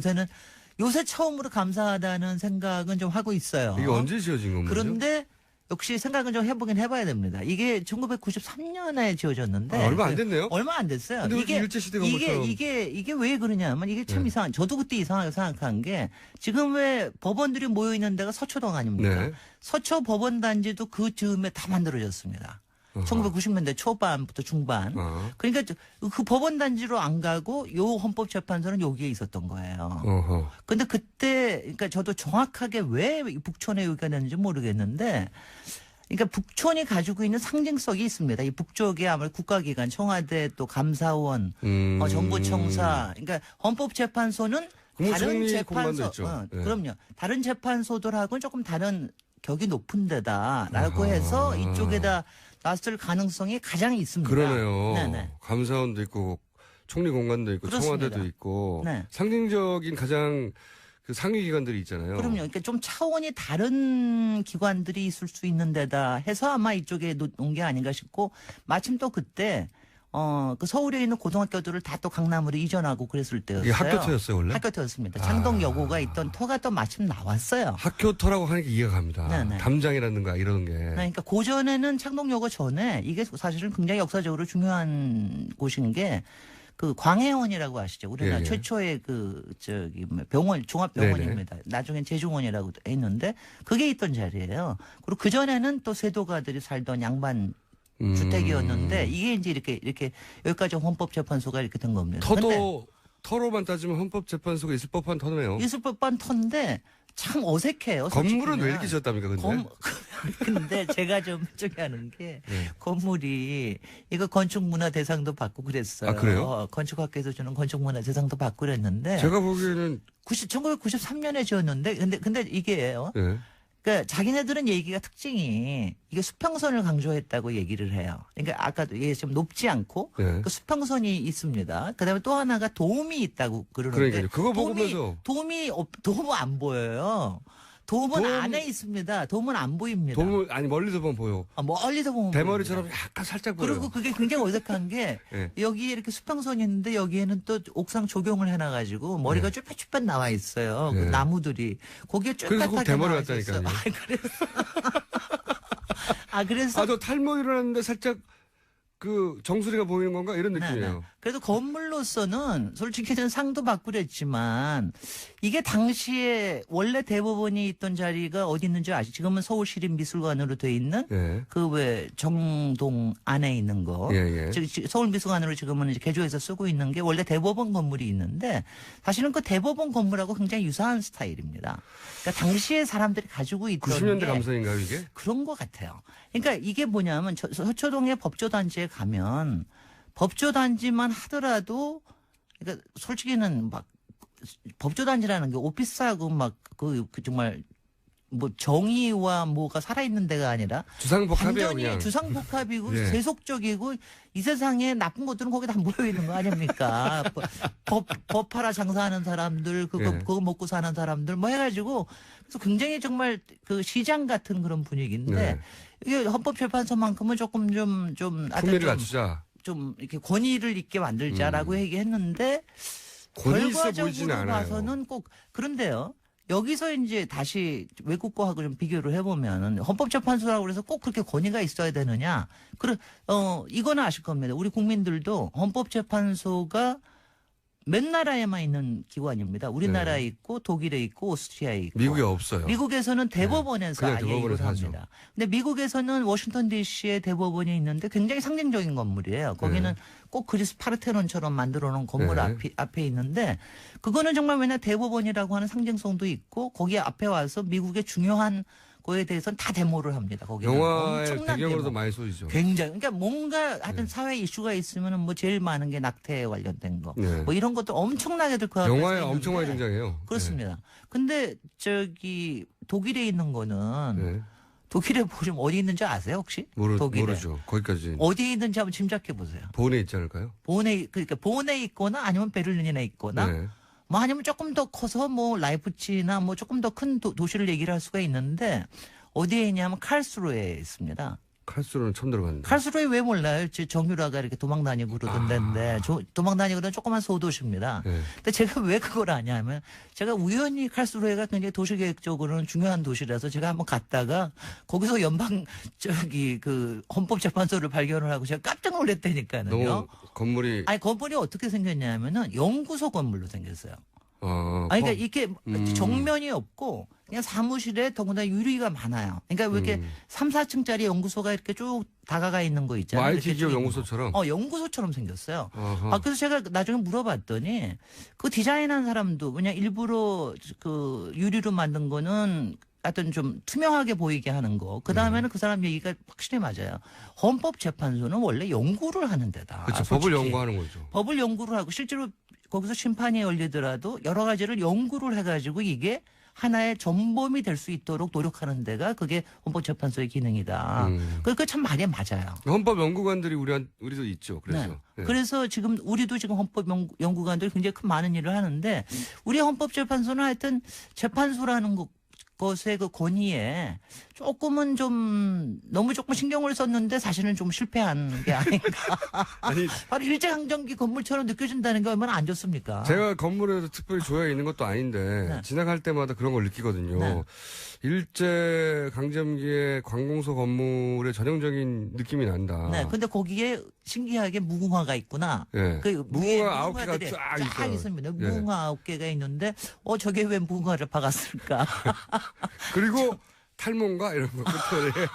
요새 처음으로 감사하다는 생각은 좀 하고 있어요. 이게 언제 지어진 건가요? 그런데 역시 생각은 좀 해봐야 됩니다. 이게 1993년에 지어졌는데 얼마 안 됐네요. 얼마 안 됐어요. 근데 이게 일제시대 건물처럼. 이게 왜 그러냐면 이게 참 이상한. 저도 그때 이상하게 생각한 게 지금 왜 법원들이 모여 있는 데가 서초동 아닙니까? 네. 서초 법원단지도 그 즈음에 다 만들어졌습니다. 1990년대 초반부터 중반. 그러니까 그 법원단지로 안 가고 요 헌법재판소는 여기에 있었던 거예요. 근데 그때 그러니까 저도 정확하게 왜 북촌에 여기가 됐는지 모르겠는데 그러니까 북촌이 가지고 있는 상징성이 있습니다. 이 북쪽에 아무래도 국가기관, 청와대 또 감사원, 정부청사. 그러니까 헌법재판소는 다른 재판소, 네. 그럼요. 다른 재판소들하고는 조금 다른 격이 높은 데다라고 해서 이쪽에다 나왔을 가능성이 가장 있습니다. 그러네요. 네네. 감사원도 있고 총리 공관도 있고 그렇습니다. 청와대도 있고 네. 상징적인 가장 그 상위 기관들이 있잖아요. 그럼요. 그러니까 좀 차원이 다른 기관들이 있을 수 있는 데다 해서 아마 이쪽에 놓은 게 아닌가 싶고 마침 또 그때 그 서울에 있는 고등학교들을 다 또 강남으로 이전하고 그랬을 때였어요. 이게 학교 터였어요 원래? 학교 터였습니다. 창동여고가 있던 터가 또 마침 나왔어요. 학교 터라고 하는 게 이해가 갑니다. 네네. 담장이라든가 이런 게. 그러니까 고전에는 창동여고 전에 이게 사실은 굉장히 역사적으로 중요한 곳인 게 그 광해원이라고 아시죠? 우리나라 예, 예. 최초의 병원 종합병원입니다. 나중엔 제중원이라고 했는데 그게 있던 자리예요. 그리고 그 전에는 또 세도가들이 살던 양반 주택이었는데 이게 이제 이렇게 여기까지 헌법재판소가 이렇게 된 겁니다. 터로만 따지면 헌법재판소가 있을 법한 터네요. 있을 법한 터인데 참 어색해요. 건물은 왜 이렇게 지었답니까, 근데? 근데 제가 좀 하는 게 건물이 이거 건축문화 대상도 받고 그랬어요. 아, 그래요? 건축학회에서 주는 건축문화 대상도 받고 그랬는데 제가 보기에는 1993년에 지었는데 근데 이게요. 네. 그러니까 자기네들은 얘기가 특징이 이게 수평선을 강조했다고 얘기를 해요. 그러니까 아까도 이게 좀 높지 않고 네. 그 수평선이 있습니다. 그다음에 또 하나가 도움이 있다고 그러는데 그러니까요. 그거 보면서 도움은 안 보여요. 도움은 안에 있습니다. 도움은 안 보입니다. 아니 멀리서 보면 보여. 멀리서 보면 대머리처럼 보입니다. 약간 살짝 보여요. 그리고 그게 굉장히 어색한 게 네. 여기에 이렇게 수평선이 있는데 여기에는 또 옥상 조경을 해놔가지고 머리가 쭈뼛쭈뼛 나와 있어요. 네. 그 나무들이 거기에 그래서 꼭 쭈뼛하게 대머리 나와 같다니까요. 있어요. 그래서 저 탈모 일어났는데 살짝 그 정수리가 보이는 건가 이런 느낌이에요. 네. 그래도 건물로서는 솔직히는 상도 받고 그랬지만 이게 당시에 원래 대법원이 있던 자리가 어디 있는지 아시죠? 지금은 서울시립미술관으로 돼 있는 예. 그 왜 정동 안에 있는 거. 예. 서울미술관으로 지금은 이제 개조해서 쓰고 있는 게 원래 대법원 건물이 있는데 사실은 그 대법원 건물하고 굉장히 유사한 스타일입니다. 그러니까 당시에 사람들이 가지고 있던 90년대 게 감성인가요 이게? 그런 것 같아요. 그러니까 이게 뭐냐면 서초동의 법조단지에 가면 법조단지만 하더라도 그러니까 솔직히는 막 법조단지라는 게 오피스하고 막 그 정말 뭐 정의와 뭐가 살아있는 데가 아니라 주상복합이에요 완전히 그냥. 주상복합이고 예. 세속적이고 이 세상에 나쁜 것들은 거기 다 모여 있는 거 아닙니까? 법하라 장사하는 사람들 그거 먹고 사는 사람들 뭐 해가지고 그래서 굉장히 정말 그 시장 같은 그런 분위기인데 네. 이게 헌법재판소만큼은 조금 좀 품위를 갖추자. 좀 이렇게 권위를 있게 만들자라고 얘기했는데 권위 있어 보이지는 결과적으로 않아요. 봐서는 꼭 그런데요. 여기서 이제 다시 외국 거하고 좀 비교를 해보면 헌법재판소라고 그래서 꼭 그렇게 권위가 있어야 되느냐? 이거는 아실 겁니다. 우리 국민들도 헌법재판소가 몇 나라에만 있는 기관입니다. 우리나라에 있고 독일에 있고 오스트리아에 있고. 미국에 없어요. 미국에서는 대법원에서 그냥 아예 대법원에서 이걸 하죠. 합니다. 근데 미국에서는 워싱턴 DC에 대법원이 있는데 굉장히 상징적인 건물이에요. 거기는 꼭 그리스 파르테논처럼 만들어 놓은 건물 앞에 있는데 그거는 정말 왜냐 대법원이라고 하는 상징성도 있고 거기 앞에 와서 미국의 중요한 거에 대해서는 다 데모를 합니다. 거기는 영화의 엄청난 배경으로도 데모. 많이 쏘이죠. 굉장히 그러니까 뭔가 하여튼 사회 이슈가 있으면은 뭐 제일 많은 게 낙태에 관련된 거. 네. 뭐 이런 것도 엄청나게들 그 앞에 영화에 써 엄청 많이 있는데 등장해요. 그렇습니다. 근데 독일에 있는 거는 네. 독일에 보시면 어디 있는지 아세요 혹시? 독일에. 모르죠. 거기까지. 어디에 있는지 한번 짐작해 보세요. 본에 있지 않을까요? 그러니까 본에 있거나 아니면 베를린에 있거나 네. 뭐 아니면 조금 더 커서 뭐 라이프치히나 뭐 조금 더 큰 도시를 얘기를 할 수가 있는데 어디에 있냐면 칼스루에 있습니다. 칼수로는 처음 들어봤는데. 칼스루에 왜 몰라요? 정유라가 이렇게 도망다니고 그러던 데인데 도망다니고 그러던 조그만 소도시입니다. 네. 근데 제가 왜 그걸 아냐면 제가 우연히 칼스루에가 굉장히 도시계획적으로는 중요한 도시라서 제가 한번 갔다가 거기서 그 헌법재판소를 발견을 하고 제가 깜짝 놀랐다니까요. 너무 건물이. 아니 건물이 어떻게 생겼냐면은 연구소 건물로 생겼어요. 그러니까 이게 정면이 없고 그냥 사무실에 더군다나 유리가 많아요. 그러니까 왜 이렇게 3, 4층짜리 연구소가 이렇게 쭉 다가가 있는 거 있잖아요. IT 기업 연구소처럼. 연구소처럼 생겼어요. 그래서 제가 나중에 물어봤더니 그 디자인한 사람도 그냥 일부러 그 유리로 만든 거는 하여튼 좀 투명하게 보이게 하는 거. 그 다음에는 그 사람 얘기가 확실히 맞아요. 헌법재판소는 원래 연구를 하는 데다. 그렇죠. 법을 연구하는 거죠. 법을 연구를 하고 실제로 거기서 심판이 열리더라도 여러 가지를 연구를 해가지고 이게 하나의 전범이 될 수 있도록 노력하는 데가 그게 헌법재판소의 기능이다. 그게 참 말이 맞아요. 헌법 연구관들이 우리도 있죠. 그래서. 네. 네. 그래서 우리도 지금 헌법 연구관들이 굉장히 큰 많은 일을 하는데 우리 헌법재판소는 하여튼 재판소라는 것의 그 권위에 조금은 좀 너무 조금 신경을 썼는데 사실은 좀 실패한 게 아닌가. 아니, 바로 일제강점기 건물처럼 느껴진다는 게 얼마나 안 좋습니까? 제가 건물에서 특별히 조약이 있는 것도 아닌데 네. 지나갈 때마다 그런 걸 느끼거든요. 네. 일제강점기의 관공서 건물의 전형적인 느낌이 난다. 네, 근데 거기에 신기하게 무궁화가 있구나. 네. 그 무궁화 9개가 무궁화들이 쫙 쫙 있어요. 있습니다. 네. 무궁화 9개가 있는데 저게 왜 무궁화를 박았을까? 그리고 탈모인가 이런 거 끝에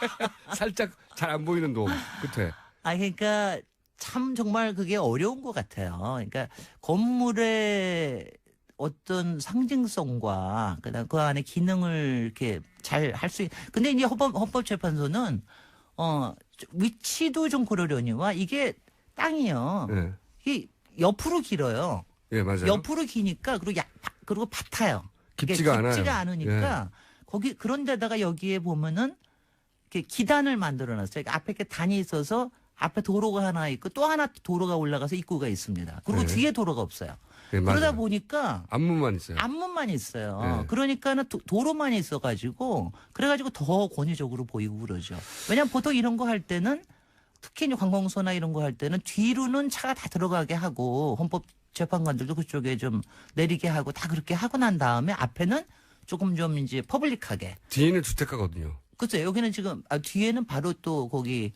살짝 잘 안 보이는 돔 끝에. 그러니까 참 정말 그게 어려운 것 같아요. 그러니까 건물의 어떤 상징성과 그다음 그 안에 기능을 이렇게 잘 할 수 근데 이제 헌법재판소는 위치도 좀 고르려니와 이게 땅이요. 네. 이 옆으로 길어요. 예, 맞아요. 옆으로 기니까 그리고 밭아요. 깊지가 않아요. 깊지가 않으니까 거기 그런 데다가 여기에 보면은 이렇게 기단을 만들어 놨어요. 그러니까 앞에 이렇게 단이 있어서 앞에 도로가 하나 있고 또 하나 도로가 올라가서 입구가 있습니다. 그리고 네. 뒤에 도로가 없어요. 예, 그러다 맞아요. 보니까 앞문만 있어요. 앞문만 있어요. 네. 그러니까는 도로만 있어가지고 그래가지고 더 권위적으로 보이고 그러죠. 왜냐하면 보통 이런 거 할 때는 특히 이제 관공서나 이런 거 할 때는 뒤로는 차가 다 들어가게 하고 헌법재판관들도 그쪽에 좀 내리게 하고 다 그렇게 하고 난 다음에 앞에는 조금 좀 이제 퍼블릭하게. 뒤에는 주택가거든요. 그렇죠. 여기는 지금 뒤에는 바로 또 거기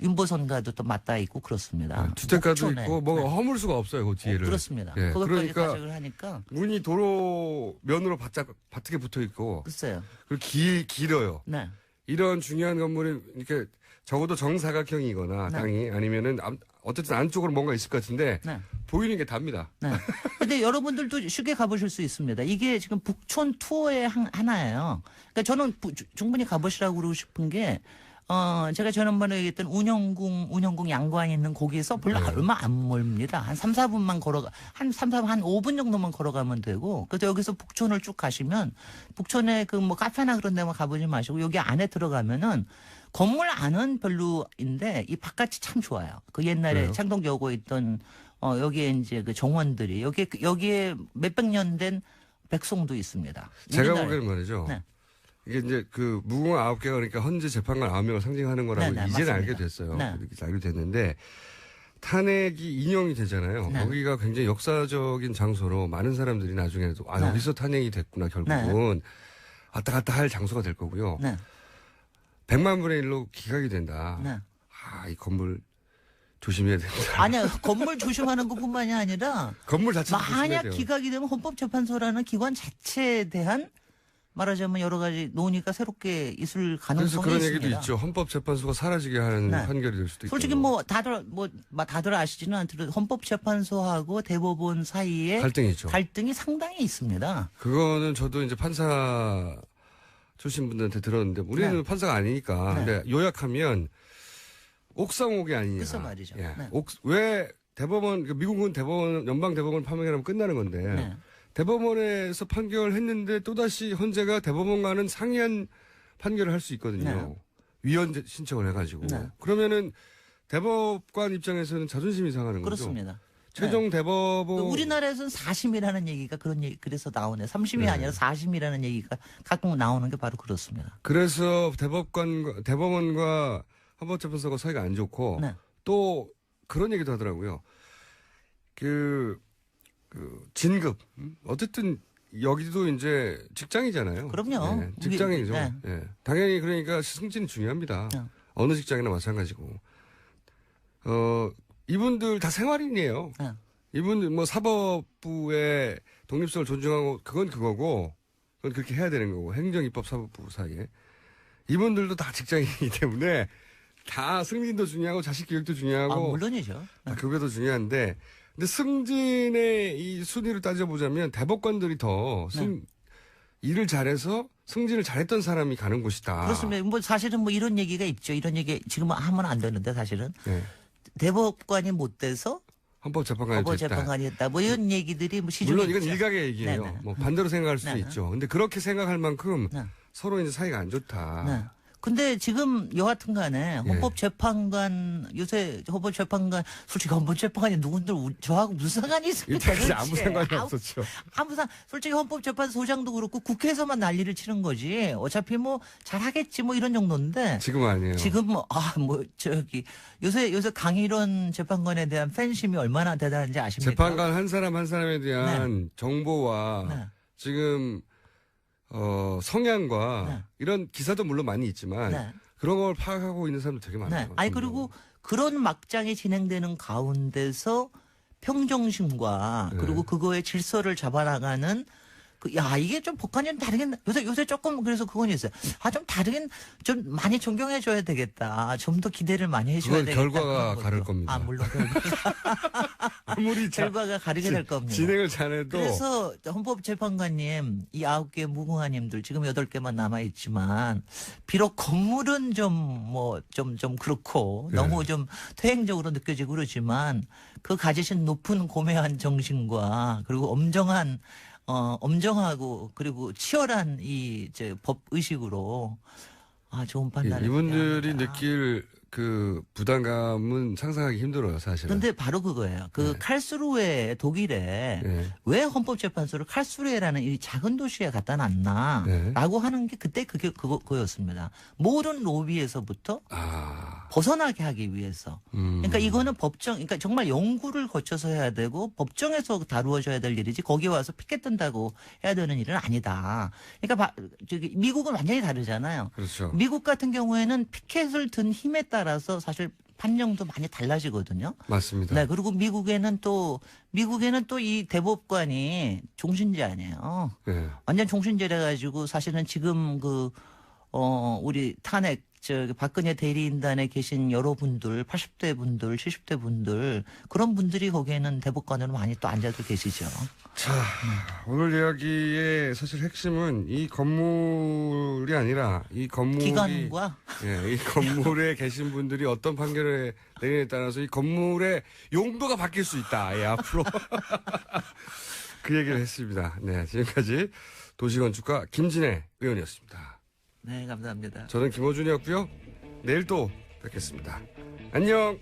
윤보선가도 또 맞닿아 있고 그렇습니다. 주택가도 목촌에. 있고 뭐 네. 허물 수가 없어요. 그 뒤에를. 그렇습니다. 예, 그것까지 그러니까 가족을 하니까 문이 도로 면으로 바짝에 붙어 있고 글쎄요. 그리고 길어요. 네. 이런 중요한 건물이 이렇게 적어도 정사각형이거나 네. 땅이 아니면은 어쨌든 안쪽으로 뭔가 있을 것 같은데 네. 보이는 게 답니다. 네. 근데 여러분들도 쉽게 가보실 수 있습니다. 이게 지금 북촌 투어의 하나예요. 그러니까 저는 충분히 가보시라고 그러고 싶은 게, 제가 지난번에 얘기했던 운영궁 양관이 있는 거기에서 별로 얼마 안 멀습니다. 한 3, 4분만 한 5분 정도만 걸어가면 되고, 그래서 여기서 북촌을 쭉 가시면, 북촌에 그 뭐 카페나 그런 데만 가보지 마시고, 여기 안에 들어가면은, 건물 안은 별로인데 이 바깥이 참 좋아요. 그 옛날에 그래요? 창동여고에 있던 여기에 이제 그 정원들이 여기에 몇백 년 된 백송도 있습니다. 제가 우리나라에. 보기에는 말이죠. 네. 이게 이제 그 무궁화 9개가 그러니까 헌재 재판관 9명을 상징하는 거라고 네, 네, 이제는 맞습니다. 알게 됐어요. 네. 이렇게 알게 됐는데 탄핵이 인용이 되잖아요. 네. 여기가 굉장히 역사적인 장소로 많은 사람들이 나중에도 네. 여기서 탄핵이 됐구나 결국은 왔다 갔다 할 장소가 될 거고요. 네. 100만 분의 1로 기각이 된다. 네. 이 건물 조심해야 된다. 아니야, 건물 조심하는 것뿐만이 아니라 건물 자체도 조심해야 만약 돼요. 기각이 되면 헌법재판소라는 기관 자체에 대한 말하자면 여러 가지 논의가 새롭게 있을 그래서 가능성이 그런 있습니다. 얘기도 있죠. 헌법재판소가 사라지게 하는 네. 판결이 될 수도 있고. 솔직히 다들 아시지는 않더라도 헌법재판소하고 대법원 사이에 갈등이 상당히 있습니다. 그거는 저도 이제 판사 출신 분들한테 들었는데 우리는 판사가 아니니까. 근데 요약하면 옥상옥이 아니냐. 그래서 말이죠. 예. 네. 왜 대법원 미국은 연방 대법원 판결하면 끝나는 건데 네. 대법원에서 판결했는데 또다시 헌재가 대법원과는 상이한 판결을 할 수 있거든요. 네. 위헌 신청을 해가지고. 네. 그러면은 대법관 입장에서는 자존심이 상하는 거죠. 그렇습니다. 최종 대법원 우리나라에서는 4심이라는 얘기가 그래서 나오네. 3심이 네. 아니라 4심이라는 얘기가 가끔 나오는 게 바로 그렇습니다. 그래서 대법원과 헌법재판소가 사이가 안 좋고 네. 또 그런 얘기도 하더라고요. 그 진급 어쨌든 여기도 이제 직장이잖아요. 그럼요. 네, 직장이죠. 네. 네. 당연히 그러니까 승진이 중요합니다. 네. 어느 직장이나 마찬가지고. 이분들 다 생활인이에요. 네. 이분들 뭐 사법부의 독립성을 존중하고 그건 그거고 그건 그렇게 해야 되는 거고 행정입법 사법부 사이에 이분들도 다 직장인이기 때문에 다 승진도 중요하고 자식 교육도 중요하고 물론이죠. 다 그게 더 중요한데 근데 승진의 이 순위를 따져보자면 대법관들이 더 일을 잘해서 승진을 잘했던 사람이 가는 곳이다. 그렇습니다. 뭐 사실은 뭐 이런 얘기가 있죠. 이런 얘기 지금 하면 안 되는데 사실은 네. 대법관이 못 돼서 헌법재판관이 됐다. 헌법재판관이었다. 뭐 이런 얘기들이 뭐 시중에 물론 이건 있죠. 일각의 얘기예요. 네네. 뭐 반대로 생각할 수도 네네. 있죠. 근데 그렇게 생각할 만큼 네. 서로 이제 사이가 안 좋다. 네. 근데 지금 여하튼 간에 헌법재판관, 요새 헌법재판관, 솔직히 헌법재판관이 누군들 저하고 무슨 상관이 있습니까? 이때까지 아무 상관이 없었죠. 솔직히 헌법재판소장도 그렇고 국회에서만 난리를 치는 거지. 어차피 뭐 잘하겠지 뭐 이런 정도인데. 지금은 아니에요. 지금 요새 강일원 재판관에 대한 팬심이 얼마나 대단한지 아십니까? 재판관 한 사람 한 사람에 대한 정보와 지금 성향과 이런 기사도 물론 많이 있지만 그런 걸 파악하고 있는 사람도 되게 많아요. 아니 그리고 그런 막장이 진행되는 가운데서 평정심과 그리고 그거의 질서를 잡아나가는 이게 좀 법관이 좀 다르긴, 요새 조금 그래서 그건 있어요. 좀 다르긴, 좀 많이 존경해줘야 되겠다. 좀 더 기대를 많이 해줘야 되겠다. 결과가 가를 겁니다. 물론 아무리 결과가 가르게 될 겁니다. 진행을 잘해도. 그래서 헌법재판관님, 이 9개 무궁화님들 지금 8개만 남아있지만, 비록 건물은 좀 그렇고, 너무 좀 퇴행적으로 느껴지고 그러지만, 그 가지신 높은 고매한 정신과, 그리고 엄정하고 그리고 치열한 법 의식으로 좋은 판단을. 이분들이 느낄 그 부담감은 상상하기 힘들어요, 사실은. 그런데 바로 그거예요. 칼스루에 독일에 왜 헌법재판소를 칼스루에라는 이 작은 도시에 갖다 놨나라고 하는 게 그때 그거였습니다. 모든 로비에서부터 벗어나게 하기 위해서. 그러니까 이거는 그러니까 정말 연구를 거쳐서 해야 되고 법정에서 다루어져야 될 일이지 거기 와서 피켓 뜬다고 해야 되는 일은 아니다. 그러니까 미국은 완전히 다르잖아요. 그렇죠. 미국 같은 경우에는 피켓을 든 힘에 따라서 사실 판정도 많이 달라지거든요. 맞습니다. 네, 그리고 미국에는 또 이 대법관이 종신제 아니에요. 완전 종신제래 가지고 사실은 지금 우리 탄핵 박근혜 대리인단에 계신 여러분들, 80대 분들, 70대 분들, 그런 분들이 거기에는 대법관으로 많이 또 앉아도 계시죠. 자, 오늘 이야기의 사실 핵심은 이 건물이 아니라 이 건물이. 기관과? 이 건물에 계신 분들이 어떤 판결을 내리느냐에 따라서 이 건물의 용도가 바뀔 수 있다. 앞으로. 그 얘기를 했습니다. 네, 지금까지 도시건축가 김진애 의원이었습니다. 네, 감사합니다. 저는 김호준이었고요. 내일 또 뵙겠습니다. 안녕.